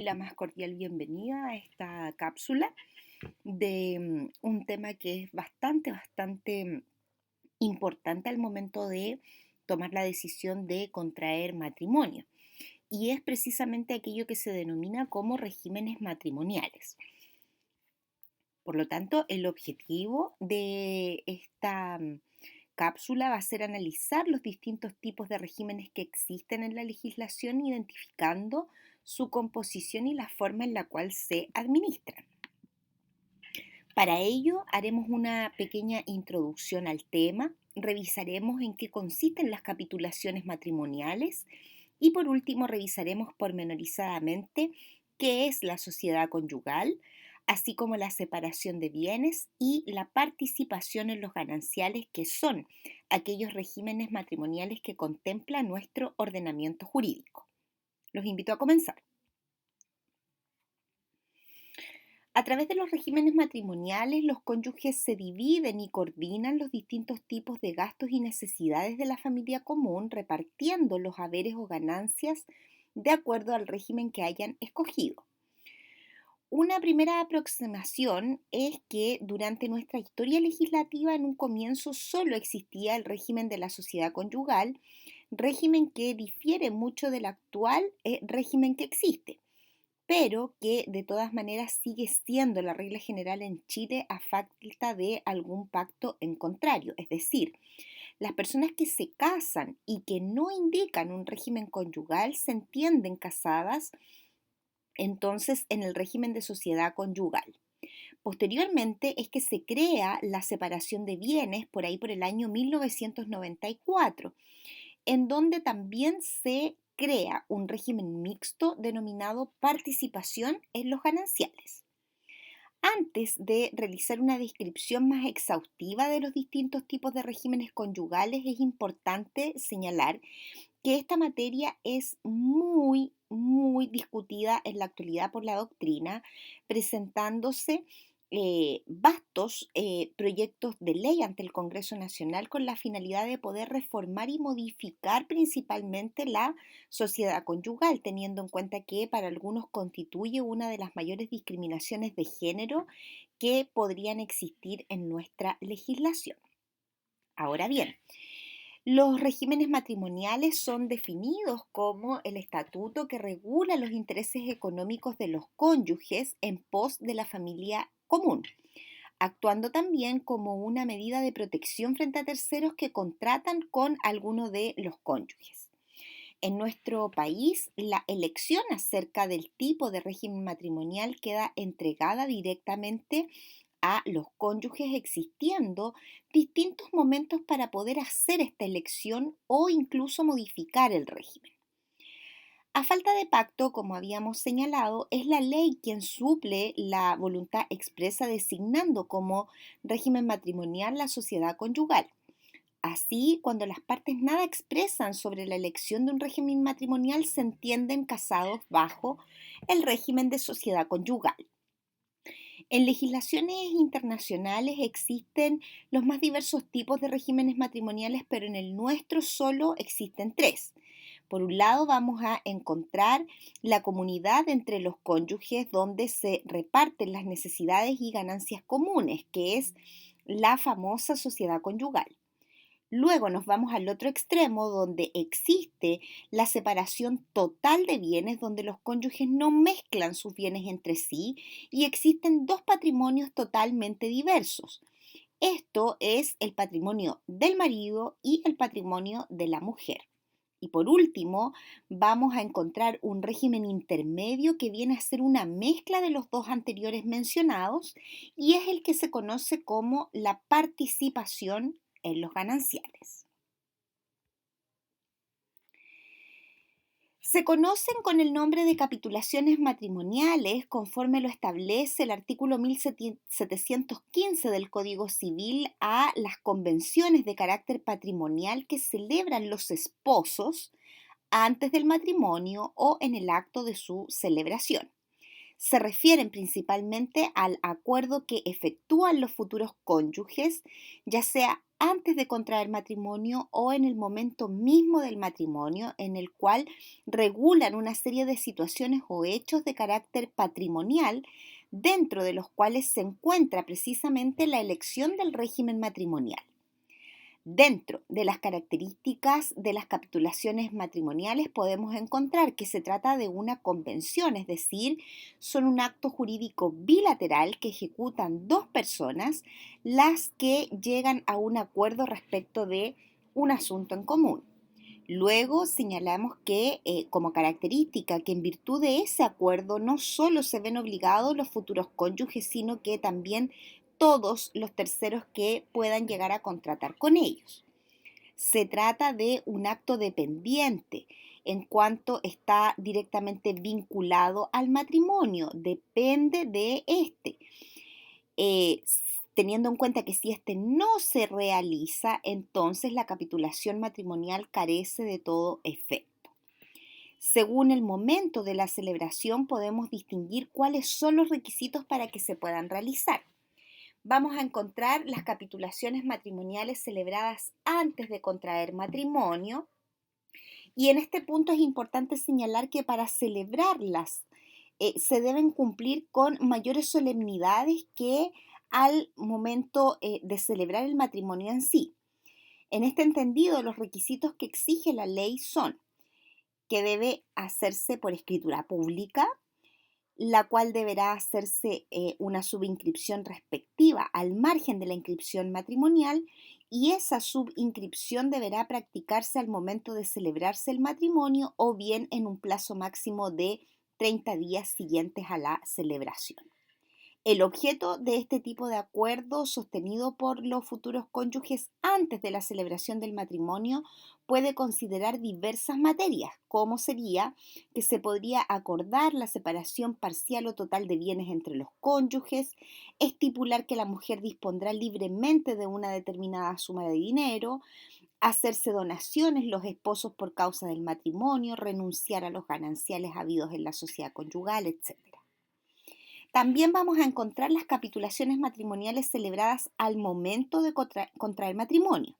La más cordial bienvenida a esta cápsula de un tema que es bastante importante al momento de tomar la decisión de contraer matrimonio. Y es precisamente aquello que se denomina como regímenes matrimoniales. Por lo tanto, el objetivo de esta cápsula va a ser analizar los distintos tipos de regímenes que existen en la legislación, identificando su composición y la forma en la cual se administran. Para ello, haremos una pequeña introducción al tema, revisaremos en qué consisten las capitulaciones matrimoniales y por último revisaremos pormenorizadamente qué es la sociedad conyugal, así como la separación de bienes y la participación en los gananciales, que son aquellos regímenes matrimoniales que contempla nuestro ordenamiento jurídico. Los invito a comenzar. A través de los regímenes matrimoniales, los cónyuges se dividen y coordinan los distintos tipos de gastos y necesidades de la familia común, repartiendo los haberes o ganancias de acuerdo al régimen que hayan escogido. Una primera aproximación es que durante nuestra historia legislativa en un comienzo solo existía el régimen de la sociedad conyugal, régimen que difiere mucho del actual régimen que existe, pero que de todas maneras sigue siendo la regla general en Chile a falta de algún pacto en contrario. Es decir, las personas que se casan y que no indican un régimen conyugal se entienden casadas entonces en el régimen de sociedad conyugal. Posteriormente es que se crea la separación de bienes por ahí por el año 1994, en donde también se crea un régimen mixto denominado participación en los gananciales. Antes de realizar una descripción más exhaustiva de los distintos tipos de regímenes conyugales, es importante señalar que esta materia es muy discutida en la actualidad por la doctrina, presentándose vastos proyectos de ley ante el Congreso Nacional con la finalidad de poder reformar y modificar principalmente la sociedad conyugal, teniendo en cuenta que para algunos constituye una de las mayores discriminaciones de género que podrían existir en nuestra legislación. Ahora bien, los regímenes matrimoniales son definidos como el estatuto que regula los intereses económicos de los cónyuges en pos de la familia común, actuando también como una medida de protección frente a terceros que contratan con alguno de los cónyuges. En nuestro país, la elección acerca del tipo de régimen matrimonial queda entregada directamente a los cónyuges, existiendo distintos momentos para poder hacer esta elección o incluso modificar el régimen. A falta de pacto, como habíamos señalado, es la ley quien suple la voluntad expresa designando como régimen matrimonial la sociedad conyugal. Así, cuando las partes nada expresan sobre la elección de un régimen matrimonial, se entienden casados bajo el régimen de sociedad conyugal. En legislaciones internacionales existen los más diversos tipos de regímenes matrimoniales, pero en el nuestro solo existen tres. Por un lado, vamos a encontrar la comunidad entre los cónyuges donde se reparten las necesidades y ganancias comunes, que es la famosa sociedad conyugal. Luego nos vamos al otro extremo donde existe la separación total de bienes, donde los cónyuges no mezclan sus bienes entre sí y existen dos patrimonios totalmente diversos. Esto es el patrimonio del marido y el patrimonio de la mujer. Y por último, vamos a encontrar un régimen intermedio que viene a ser una mezcla de los dos anteriores mencionados y es el que se conoce como la participación en los gananciales. Se conocen con el nombre de capitulaciones matrimoniales conforme lo establece el artículo 1715 del Código Civil a las convenciones de carácter patrimonial que celebran los esposos antes del matrimonio o en el acto de su celebración. Se refieren principalmente al acuerdo que efectúan los futuros cónyuges, ya sea antes de contraer matrimonio o en el momento mismo del matrimonio, en el cual regulan una serie de situaciones o hechos de carácter patrimonial, dentro de los cuales se encuentra precisamente la elección del régimen matrimonial. Dentro de las características de las capitulaciones matrimoniales podemos encontrar que se trata de una convención, es decir, son un acto jurídico bilateral que ejecutan dos personas las que llegan a un acuerdo respecto de un asunto en común. Luego señalamos que como característica que en virtud de ese acuerdo no solo se ven obligados los futuros cónyuges, sino que también todos los terceros que puedan llegar a contratar con ellos. Se trata de un acto dependiente en cuanto está directamente vinculado al matrimonio, depende de este. Eh, Teniendo en cuenta que si este no se realiza, entonces la capitulación matrimonial carece de todo efecto. Según el momento de la celebración podemos distinguir cuáles son los requisitos para que se puedan realizar. Vamos a encontrar las capitulaciones matrimoniales celebradas antes de contraer matrimonio, y en este punto es importante señalar que para celebrarlas se deben cumplir con mayores solemnidades que al momento de celebrar el matrimonio en sí. En este entendido, los requisitos que exige la ley son que debe hacerse por escritura pública, la cual deberá hacerse una subinscripción respectiva al margen de la inscripción matrimonial, y esa subinscripción deberá practicarse al momento de celebrarse el matrimonio o bien en un plazo máximo de 30 días siguientes a la celebración. El objeto de este tipo de acuerdo sostenido por los futuros cónyuges antes de la celebración del matrimonio puede considerar diversas materias, como sería que se podría acordar la separación parcial o total de bienes entre los cónyuges, estipular que la mujer dispondrá libremente de una determinada suma de dinero, hacerse donaciones los esposos por causa del matrimonio, renunciar a los gananciales habidos en la sociedad conyugal, etc. También vamos a encontrar las capitulaciones matrimoniales celebradas al momento de contraer matrimonio.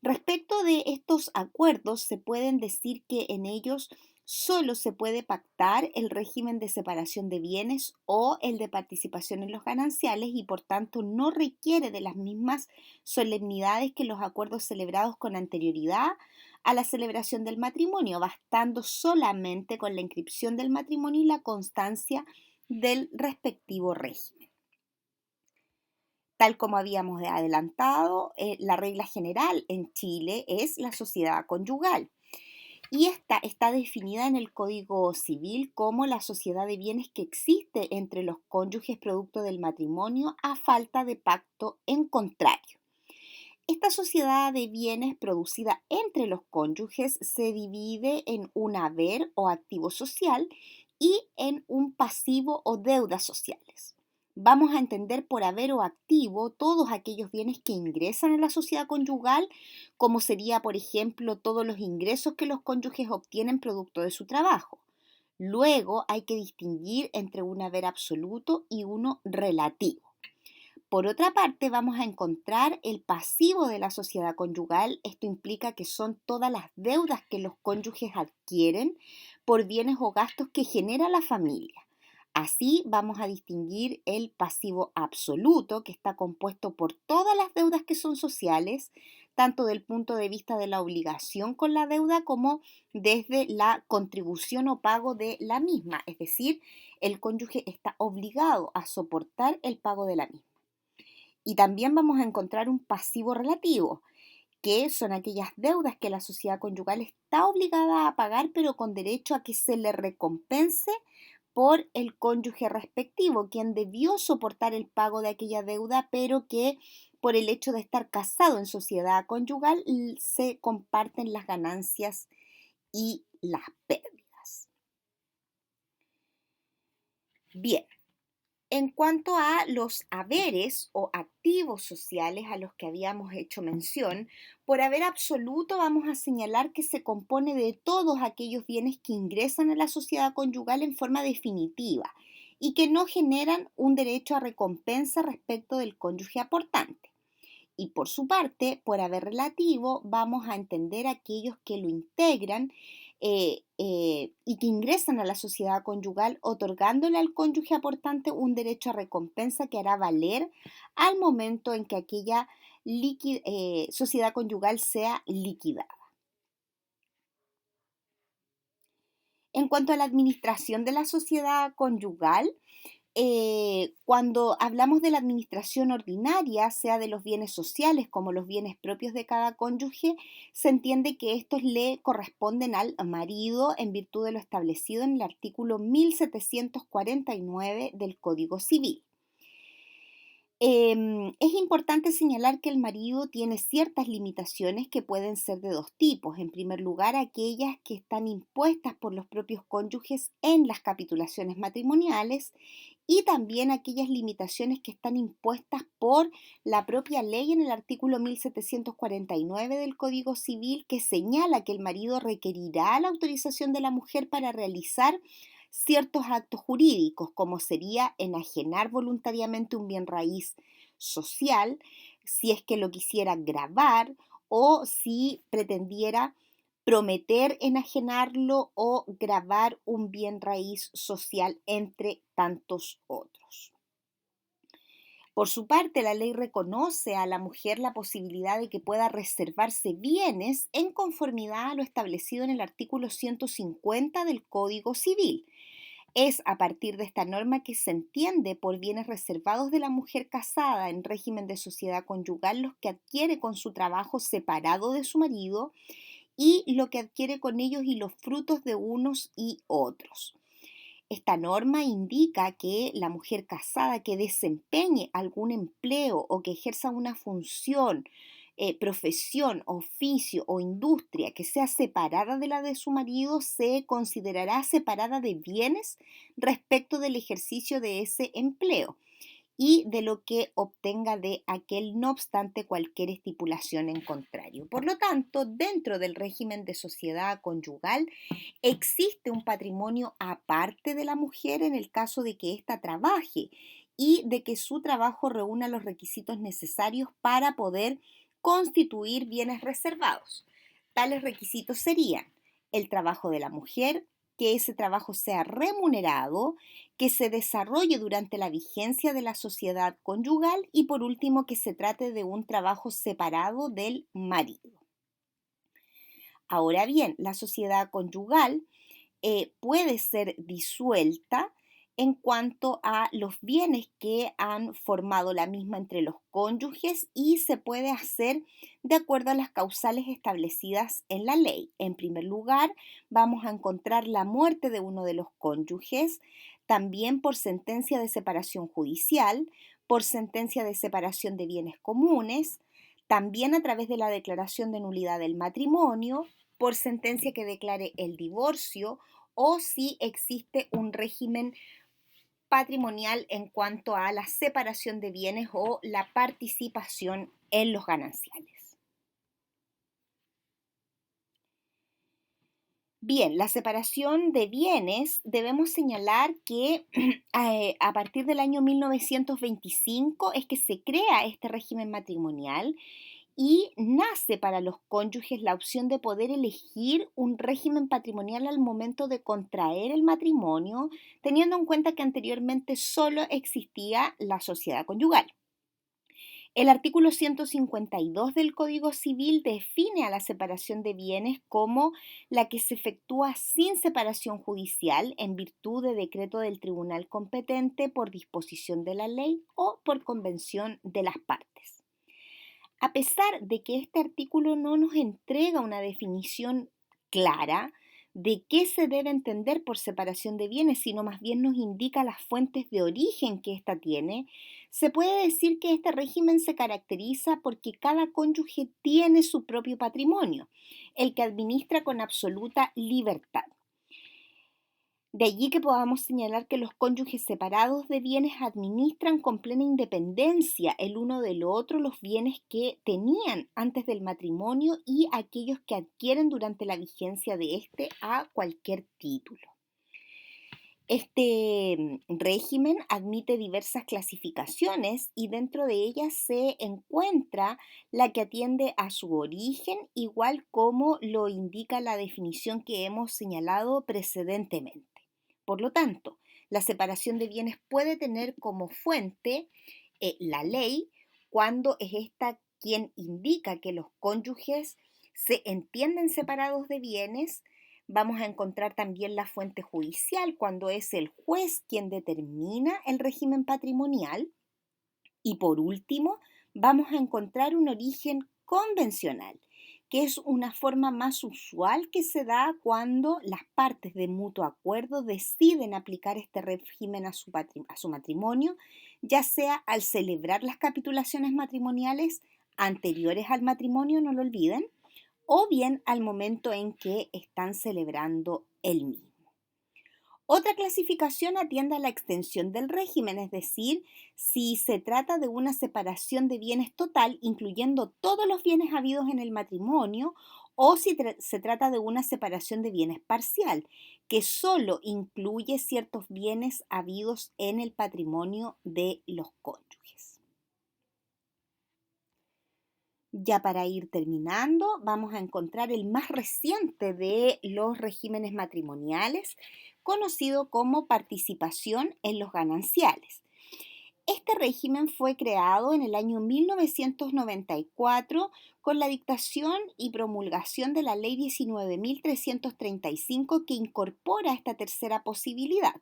Respecto de estos acuerdos, se pueden decir que en ellos solo se puede pactar el régimen de separación de bienes o el de participación en los gananciales, y por tanto no requiere de las mismas solemnidades que los acuerdos celebrados con anterioridad a la celebración del matrimonio, bastando solamente con la inscripción del matrimonio y la constancia del respectivo régimen. Tal como habíamos adelantado, la regla general en Chile es la sociedad conyugal, y esta está definida en el Código Civil como la sociedad de bienes que existe entre los cónyuges producto del matrimonio a falta de pacto en contrario. Esta sociedad de bienes producida entre los cónyuges se divide en un haber o activo social y en un pasivo o deudas sociales. Vamos a entender por haber o activo todos aquellos bienes que ingresan a la sociedad conyugal, como sería, por ejemplo, todos los ingresos que los cónyuges obtienen producto de su trabajo. Luego hay que distinguir entre un haber absoluto y uno relativo. Por otra parte, vamos a encontrar el pasivo de la sociedad conyugal. Esto implica que son todas las deudas que los cónyuges adquieren por bienes o gastos que genera la familia. Así vamos a distinguir el pasivo absoluto, que está compuesto por todas las deudas que son sociales, tanto del punto de vista de la obligación con la deuda como desde la contribución o pago de la misma. Es decir, el cónyuge está obligado a soportar el pago de la misma. Y también vamos a encontrar un pasivo relativo, que son aquellas deudas que la sociedad conyugal está obligada a pagar, pero con derecho a que se le recompense por el cónyuge respectivo, quien debió soportar el pago de aquella deuda, pero que por el hecho de estar casado en sociedad conyugal se comparten las ganancias y las pérdidas. Bien. En cuanto a los haberes o activos sociales a los que habíamos hecho mención, por haber absoluto vamos a señalar que se compone de todos aquellos bienes que ingresan a la sociedad conyugal en forma definitiva, y que no generan un derecho a recompensa respecto del cónyuge aportante. Y por su parte, por haber relativo, vamos a entender aquellos que lo integran y que ingresan a la sociedad conyugal, otorgándole al cónyuge aportante un derecho a recompensa que hará valer al momento en que aquella sociedad conyugal sea liquidada. En cuanto a la administración de la sociedad conyugal, cuando hablamos de la administración ordinaria, sea de los bienes sociales como los bienes propios de cada cónyuge, se entiende que estos le corresponden al marido en virtud de lo establecido en el artículo 1749 del Código Civil. Es importante señalar que el marido tiene ciertas limitaciones que pueden ser de dos tipos. En primer lugar, aquellas que están impuestas por los propios cónyuges en las capitulaciones matrimoniales y también aquellas limitaciones que están impuestas por la propia ley en el artículo 1749 del Código Civil, que señala que el marido requerirá la autorización de la mujer para realizar ciertos actos jurídicos, como sería enajenar voluntariamente un bien raíz social, si es que lo quisiera gravar o si pretendiera prometer enajenarlo o gravar un bien raíz social, entre tantos otros. Por su parte, la ley reconoce a la mujer la posibilidad de que pueda reservarse bienes en conformidad a lo establecido en el artículo 150 del Código Civil. Es a partir de esta norma que se entiende por bienes reservados de la mujer casada en régimen de sociedad conyugal los que adquiere con su trabajo separado de su marido y lo que adquiere con ellos y los frutos de unos y otros. Esta norma indica que la mujer casada que desempeñe algún empleo o que ejerza una función, profesión, oficio o industria que sea separada de la de su marido se considerará separada de bienes respecto del ejercicio de ese empleo y de lo que obtenga de aquel, no obstante cualquier estipulación en contrario. Por lo tanto, dentro del régimen de sociedad conyugal existe un patrimonio aparte de la mujer en el caso de que ésta trabaje y de que su trabajo reúna los requisitos necesarios para poder constituir bienes reservados. Tales requisitos serían el trabajo de la mujer, que ese trabajo sea remunerado, que se desarrolle durante la vigencia de la sociedad conyugal y por último que se trate de un trabajo separado del marido. Ahora bien, la sociedad conyugal puede ser disuelta en cuanto a los bienes que han formado la misma entre los cónyuges y se puede hacer de acuerdo a las causales establecidas en la ley. En primer lugar, vamos a encontrar la muerte de uno de los cónyuges, también por sentencia de separación judicial, por sentencia de separación de bienes comunes, también a través de la declaración de nulidad del matrimonio, por sentencia que declare el divorcio o si existe un régimen patrimonial en cuanto a la separación de bienes o la participación en los gananciales. Bien, la separación de bienes debemos señalar que a partir del año 1925 es que se crea este régimen matrimonial y nace para los cónyuges la opción de poder elegir un régimen patrimonial al momento de contraer el matrimonio, teniendo en cuenta que anteriormente solo existía la sociedad conyugal. El artículo 152 del Código Civil define a la separación de bienes como la que se efectúa sin separación judicial en virtud de decreto del tribunal competente por disposición de la ley o por convención de las partes. A pesar de que este artículo no nos entrega una definición clara de qué se debe entender por separación de bienes, sino más bien nos indica las fuentes de origen que ésta tiene, se puede decir que este régimen se caracteriza porque cada cónyuge tiene su propio patrimonio, el que administra con absoluta libertad. De allí que podamos señalar que los cónyuges separados de bienes administran con plena independencia el uno del otro los bienes que tenían antes del matrimonio y aquellos que adquieren durante la vigencia de este a cualquier título. Este régimen admite diversas clasificaciones y dentro de ellas se encuentra la que atiende a su origen, igual como lo indica la definición que hemos señalado precedentemente. Por lo tanto, la separación de bienes puede tener como fuente la ley cuando es esta quien indica que los cónyuges se entienden separados de bienes. Vamos a encontrar también la fuente judicial cuando es el juez quien determina el régimen patrimonial. Y por último, vamos a encontrar un origen convencional, que es una forma más usual que se da cuando las partes de mutuo acuerdo deciden aplicar este régimen a su matrimonio, ya sea al celebrar las capitulaciones matrimoniales anteriores al matrimonio, no lo olviden, o bien al momento en que están celebrando el mismo. Otra clasificación atiende a la extensión del régimen, es decir, si se trata de una separación de bienes total, incluyendo todos los bienes habidos en el matrimonio, o si se trata de una separación de bienes parcial, que solo incluye ciertos bienes habidos en el patrimonio de los cónyuges. Ya para ir terminando, vamos a encontrar el más reciente de los regímenes matrimoniales, conocido como participación en los gananciales. Este régimen fue creado en el año 1994 con la dictación y promulgación de la Ley 19.335 que incorpora esta tercera posibilidad.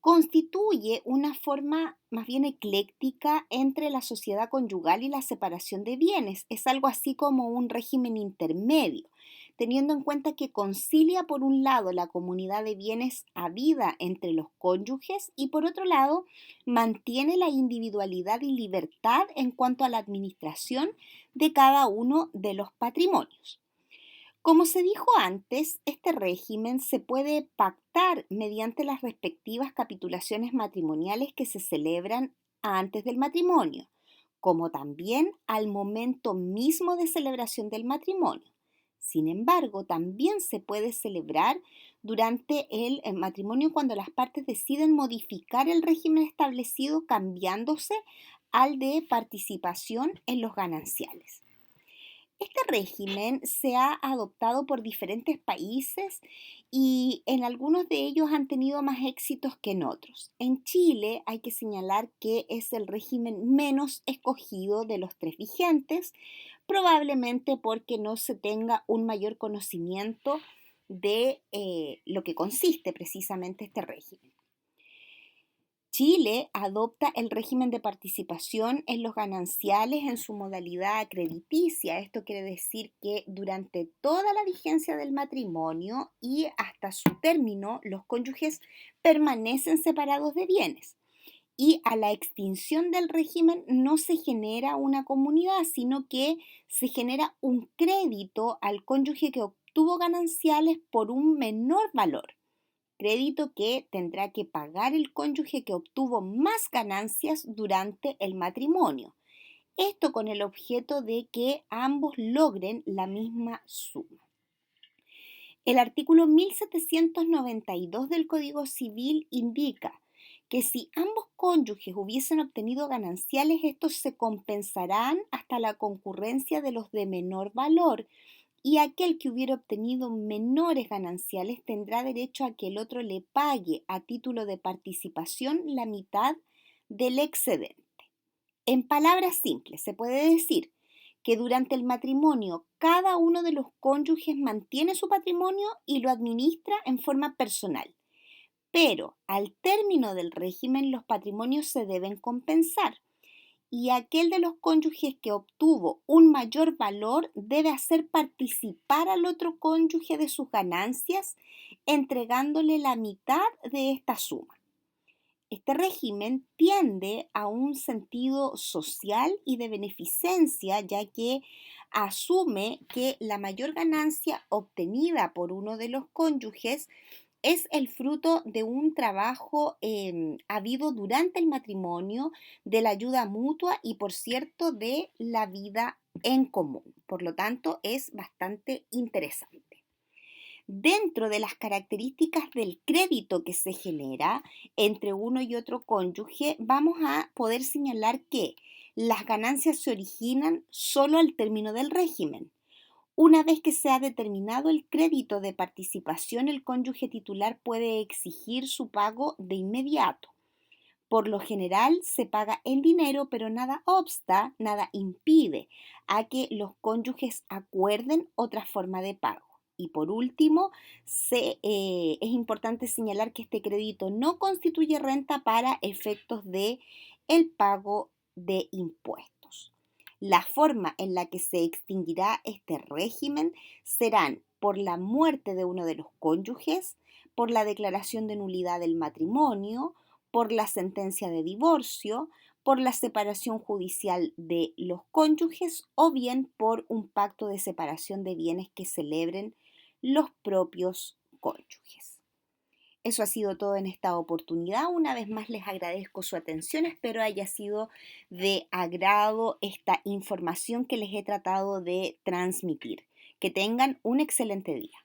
Constituye una forma más bien ecléctica entre la sociedad conyugal y la separación de bienes. Es algo así como un régimen intermedio, teniendo en cuenta que concilia por un lado la comunidad de bienes habida entre los cónyuges y por otro lado mantiene la individualidad y libertad en cuanto a la administración de cada uno de los patrimonios. Como se dijo antes, este régimen se puede pactar mediante las respectivas capitulaciones matrimoniales que se celebran antes del matrimonio, como también al momento mismo de celebración del matrimonio. Sin embargo, también se puede celebrar durante el matrimonio cuando las partes deciden modificar el régimen establecido cambiándose al de participación en los gananciales. Este régimen se ha adoptado por diferentes países y en algunos de ellos han tenido más éxitos que en otros. En Chile hay que señalar que es el régimen menos escogido de los tres vigentes, probablemente porque no se tenga un mayor conocimiento de lo que consiste precisamente este régimen. Chile adopta el régimen de participación en los gananciales en su modalidad crediticia. Esto quiere decir que durante toda la vigencia del matrimonio y hasta su término, los cónyuges permanecen separados de bienes. Y a la extinción del régimen no se genera una comunidad, sino que se genera un crédito al cónyuge que obtuvo gananciales por un menor valor, crédito que tendrá que pagar el cónyuge que obtuvo más ganancias durante el matrimonio. Esto con el objeto de que ambos logren la misma suma. El artículo 1792 del Código Civil indica que si ambos cónyuges hubiesen obtenido gananciales, estos se compensarán hasta la concurrencia de los de menor valor, y aquel que hubiera obtenido menores gananciales tendrá derecho a que el otro le pague a título de participación la mitad del excedente. En palabras simples, se puede decir que durante el matrimonio cada uno de los cónyuges mantiene su patrimonio y lo administra en forma personal, pero al término del régimen los patrimonios se deben compensar y aquel de los cónyuges que obtuvo un mayor valor debe hacer participar al otro cónyuge de sus ganancias, entregándole la mitad de esta suma. Este régimen tiende a un sentido social y de beneficencia, ya que asume que la mayor ganancia obtenida por uno de los cónyuges es el fruto de un trabajo habido durante el matrimonio, de la ayuda mutua y, por cierto, de la vida en común. Por lo tanto, es bastante interesante. Dentro de las características del crédito que se genera entre uno y otro cónyuge, vamos a poder señalar que las ganancias se originan solo al término del régimen. Una vez que se ha determinado el crédito de participación, el cónyuge titular puede exigir su pago de inmediato. Por lo general se paga en dinero, pero nada obsta, nada impide a que los cónyuges acuerden otra forma de pago. Y por último, es importante señalar que este crédito no constituye renta para efectos de el pago de impuestos. La forma en la que se extinguirá este régimen serán por la muerte de uno de los cónyuges, por la declaración de nulidad del matrimonio, por la sentencia de divorcio, por la separación judicial de los cónyuges o bien por un pacto de separación de bienes que celebren los propios cónyuges. Eso ha sido todo en esta oportunidad. Una vez más les agradezco su atención. Espero haya sido de agrado esta información que les he tratado de transmitir. Que tengan un excelente día.